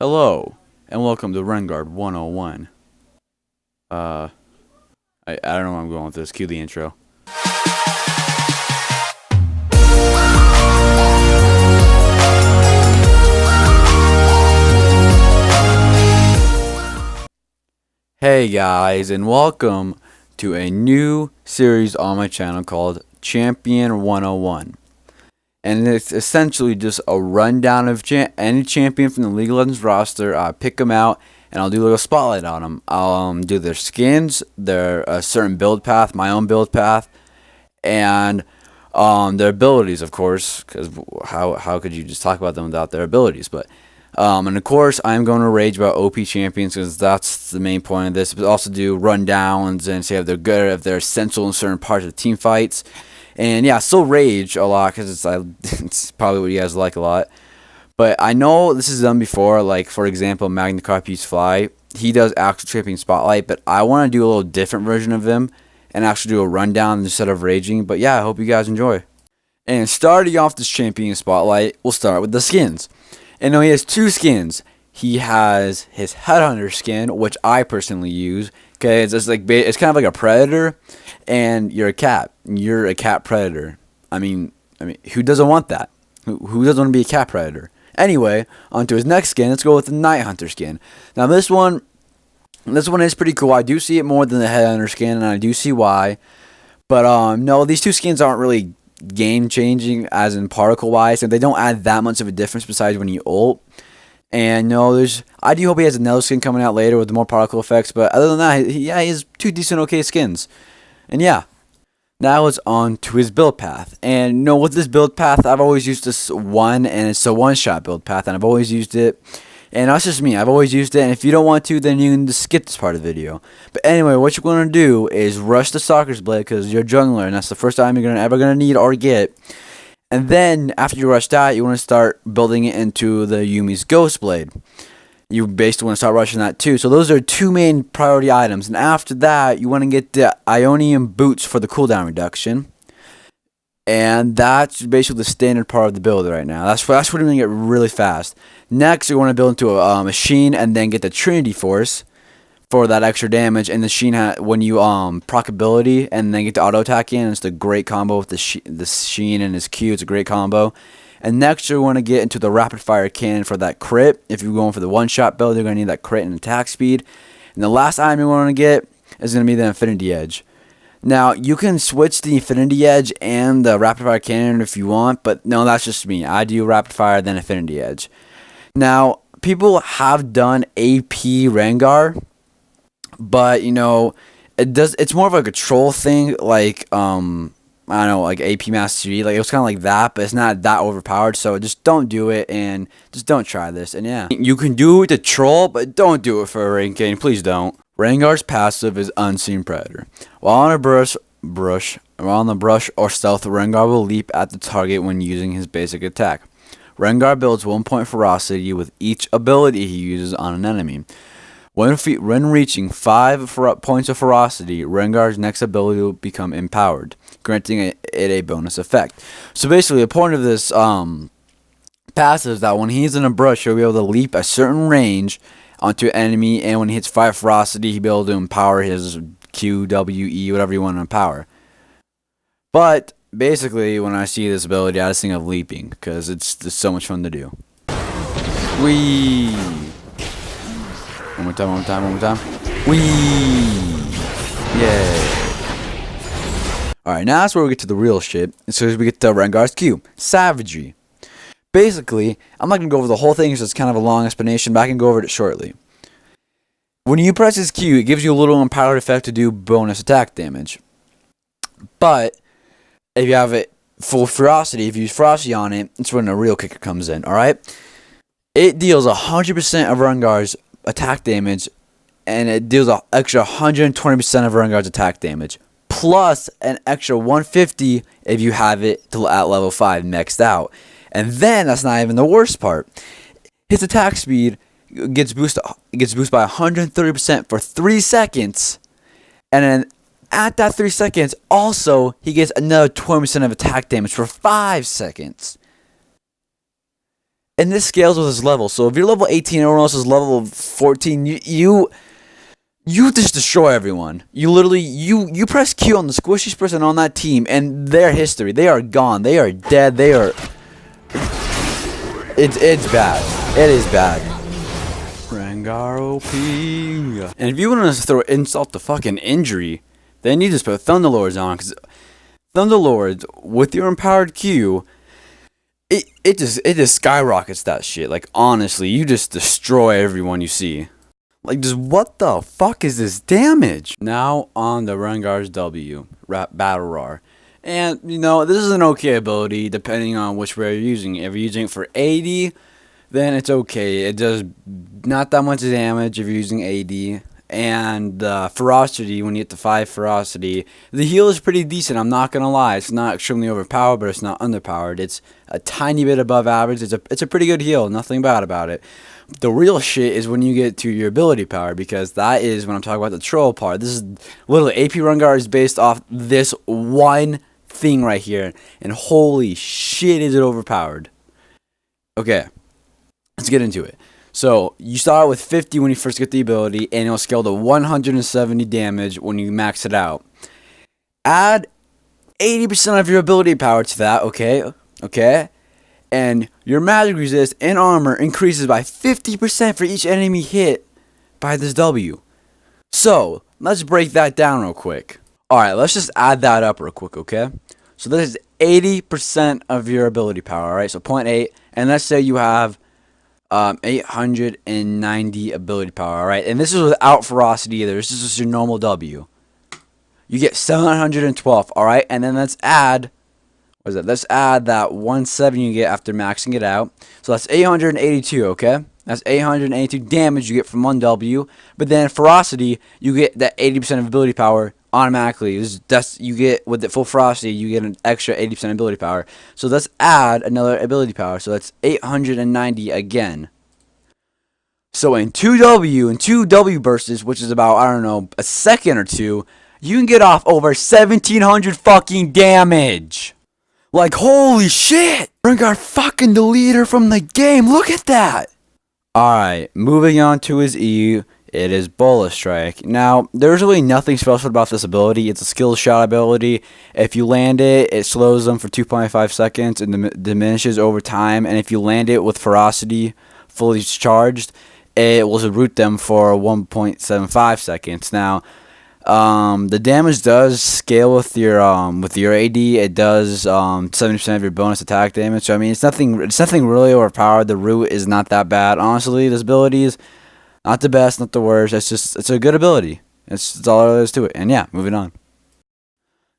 Hello, and welcome to Rengar 101. I don't know where I'm going with this. Cue the intro. Hey guys, and welcome to a new series on my channel called Champion 101. And it's essentially just a rundown of any champion from the League of Legends roster. I pick them out, and I'll do a little spotlight on them. I'll do their skins, their certain build path, my own build path, and their abilities, of course, because how could you just talk about them without their abilities? But and of course, I'm going to rage about OP champions because that's the main point of this. But also do rundowns and say if they're good, if they're essential in certain parts of team fights. And yeah, still rage a lot because it's probably what you guys like a lot. But I know this is done before. Like, for example, Magna Carpus Fly. He does actual champion spotlight, but I want to do a little different version of him and actually do a rundown instead of raging. But yeah, I hope you guys enjoy. And starting off this champion spotlight, we'll start with the skins. And he has two skins. He has his Headhunter skin, which I personally use. Okay, it's kind of like a predator, and you're a cat. You're a cat predator. I mean, who doesn't want that? Who doesn't want to be a cat predator? Anyway, on to his next skin. Let's go with the Night Hunter skin. Now this one is pretty cool. I do see it more than the Headhunter skin, and I do see why. But no, these two skins aren't really game changing as in particle wise, and they don't add that much of a difference besides when you ult. And no, I do hope he has another skin coming out later with more particle effects. But other than that, he has two decent, okay skins. And yeah, now it's on to his build path. And with this build path, I've always used this one, and it's a one-shot build path, and I've always used it. And that's just me. I've always used it. And if you don't want to, then you can just skip this part of the video. But anyway, what you're going to do is rush the Stalker's Blade because you're a jungler, and that's the first time you're ever going to need or get. And then, after you rush that, you want to start building it into the Yumi's Ghost Blade. You basically want to start rushing that too. So those are two main priority items. And after that, you want to get the Ionian Boots for the cooldown reduction. And that's basically the standard part of the build right now. That's what you're going to get really fast. Next, you want to build into a machine and then get the Trinity Force for that extra damage. And the Sheen, when you proc ability and then get the auto attack in, it's a great combo with the Sheen and his Q. It's a great combo. And next you want to get into the rapid fire cannon for that crit. If you're going for the one shot build, you're going to need that crit and attack speed. And the last item you want to get is going to be the Infinity Edge. Now you can switch the Infinity Edge and the rapid fire cannon if you want, but no, that's just me. I do rapid fire then Infinity Edge. Now people have done AP Rengar, but it's more of like a troll thing, like I don't know, like AP Mastery, like it was kind of like that, but it's not that overpowered. So just don't do it, and just don't try this. And yeah, you can do it to troll, but don't do it for a rank game. Please don't. Rengar's passive is Unseen Predator. While on the brush or stealth, Rengar will leap at the target when using his basic attack. Rengar builds 1 point ferocity with each ability he uses on an enemy. When reaching 5 points of ferocity, Rengar's next ability will become empowered, granting it a bonus effect. So basically, the point of this passive is that when he's in a brush, he'll be able to leap a certain range onto an enemy, and when he hits 5 ferocity, he'll be able to empower his Q, W, E, whatever you want to empower. But basically, when I see this ability, I just think of leaping because it's just so much fun to do. Whee! One more time. Whee! Yay! Alright, now that's where we get to the real shit. So we get to Rengar's Q. Savagery. Basically, I'm not going to go over the whole thing because it's kind of a long explanation, but I can go over it shortly. When you press his Q, it gives you a little empowered effect to do bonus attack damage. But, if you have it full ferocity, if you use ferocity on it, it's when the real kicker comes in, alright? It deals 100% of Rengar's attack damage, and it deals an extra 120% of Rengar's attack damage, plus an extra 150 if you have it at level 5 maxed out. And then that's not even the worst part. His attack speed gets boosted by 130% for 3 seconds, and then at that 3 seconds, also he gets another 20% of attack damage for 5 seconds. And this scales with his level. So if you're level 18 and everyone else is level 14, you just destroy everyone. You literally you press Q on the squishiest person on that team, and their history. They are gone. They are dead. They are. It's bad. It is bad. Rengar OP. And if you want to throw insult to fucking injury, then you just put Thunderlords on, because Thunderlords with your empowered Q, it just skyrockets that shit. Like, honestly, you just destroy everyone you see. Like, just what the fuck is this damage? Now on the Rengar's W, Battle Roar. And, you know, this is an okay ability depending on which way you're using it. If you're using it for 80, then it's okay. It does not that much damage if you're using 80. And Ferocity, when you get to 5 Ferocity, the heal is pretty decent, I'm not going to lie. It's not extremely overpowered, but it's not underpowered. It's a tiny bit above average. It's a pretty good heal, nothing bad about it. The real shit is when you get to your ability power, because that is when I'm talking about the troll part. This is literally AP Rengar is based off this one thing right here, and holy shit is it overpowered. Okay, let's get into it. So you start with 50 when you first get the ability, and it'll scale to 170 damage when you max it out. Add 80% of your ability power to that, okay? And your magic resist and armor increases by 50% for each enemy hit by this W. So, let's break that down real quick. Alright, let's just add that up real quick, okay? So this is 80% of your ability power, alright? So 0.8, and let's say you have 890 ability power, alright? And this is without Ferocity either. This is just your normal W. You get 712, alright? And then let's add, what is it? Let's add that 170 you get after maxing it out. So that's 882, okay? That's 882 damage you get from 1W. But then Ferocity, you get that 80% of ability power automatically. You get, with the full Ferocity, you get an extra 80% ability power. So let's add another ability power. So that's 890 again. So in 2W bursts, which is about, I don't know, a second or two, you can get off over 1700 fucking damage. Like, holy shit! Rengar fucking the leader from the game. Look at that! Alright, moving on to his E, it is Bullet Strike. Now, there's really nothing special about this ability. It's a skill shot ability. If you land it, it slows them for 2.5 seconds and diminishes over time. And if you land it with Ferocity fully charged, it will root them for 1.75 seconds. Now, the damage does scale with your AD. It does 70% of your bonus attack damage. So I mean, it's nothing really overpowered. The root is not that bad. Honestly, this ability is not the best, not the worst. It's a good ability. That's all there is to it. And yeah, moving on.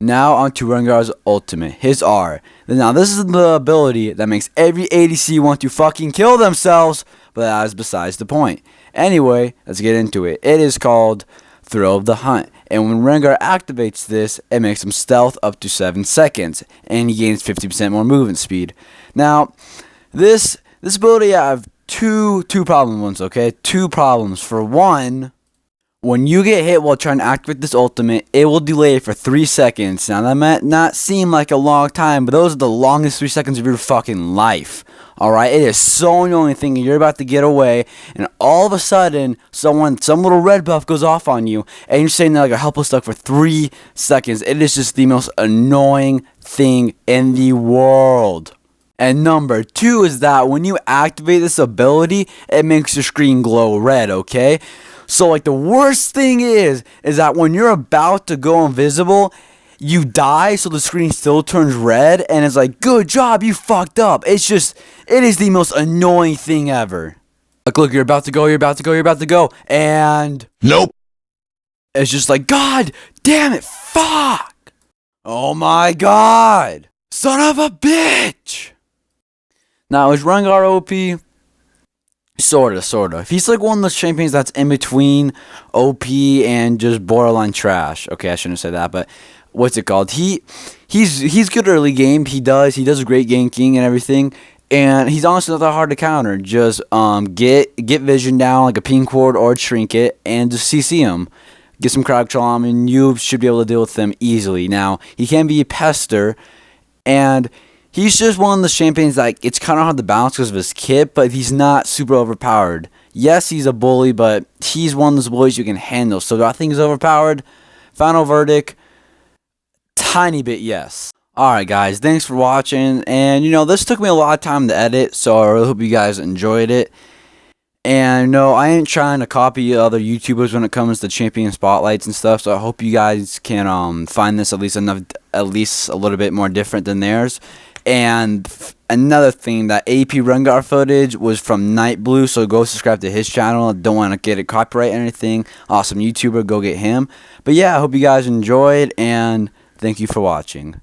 Now on to Rengar's ultimate, his R. Now this is the ability that makes every ADC want to fucking kill themselves, but that is besides the point. Anyway, let's get into it. It is called Thrill of the Hunt, and when Rengar activates this, it makes him stealth up to 7 seconds, and he gains 50% more movement speed. Now, this ability I have two problems, okay? Two problems. For one, when you get hit while trying to activate this ultimate, it will delay for 3 seconds. Now, that might not seem like a long time, but those are the longest 3 seconds of your fucking life. Alright, it is so annoying thinking you're about to get away, and all of a sudden, some little red buff goes off on you, and you're sitting there like a helpless duck for 3 seconds. It is just the most annoying thing in the world. And number 2 is that when you activate this ability, it makes your screen glow red, okay? So, like, the worst thing is that when you're about to go invisible, you die, so the screen still turns red, and it's like, good job, you fucked up. It is the most annoying thing ever. Like, look, you're about to go, and nope. It's just like, God damn it, fuck. Oh my god. Son of a bitch. Now, is Rengar OP? Sorta. He's like one of those champions that's in between OP and just borderline trash. Okay, I shouldn't say that, but what's it called? He's good early game. He does a great ganking and everything, and he's honestly not that hard to counter. Just get vision down like a pink ward or a trinket, and just CC him. Get some crowd control on him, and you should be able to deal with them easily. Now, he can be a pester, and He's just one of the champions, like, it's kind of hard to balance because of his kit, but he's not super overpowered. Yes, he's a bully, but he's one of those bullies you can handle. So do I think he's overpowered? Final verdict, tiny bit yes. Alright guys, thanks for watching, and this took me a lot of time to edit, so I really hope you guys enjoyed it. And no, I ain't trying to copy other YouTubers when it comes to champion spotlights and stuff. So I hope you guys can find this at least a little bit more different than theirs. And another thing, that AP Rengar footage was from Night Blue, so go subscribe to his channel. Don't want to get a copyright or anything. Awesome YouTuber, go get him. But yeah, I hope you guys enjoyed, and thank you for watching.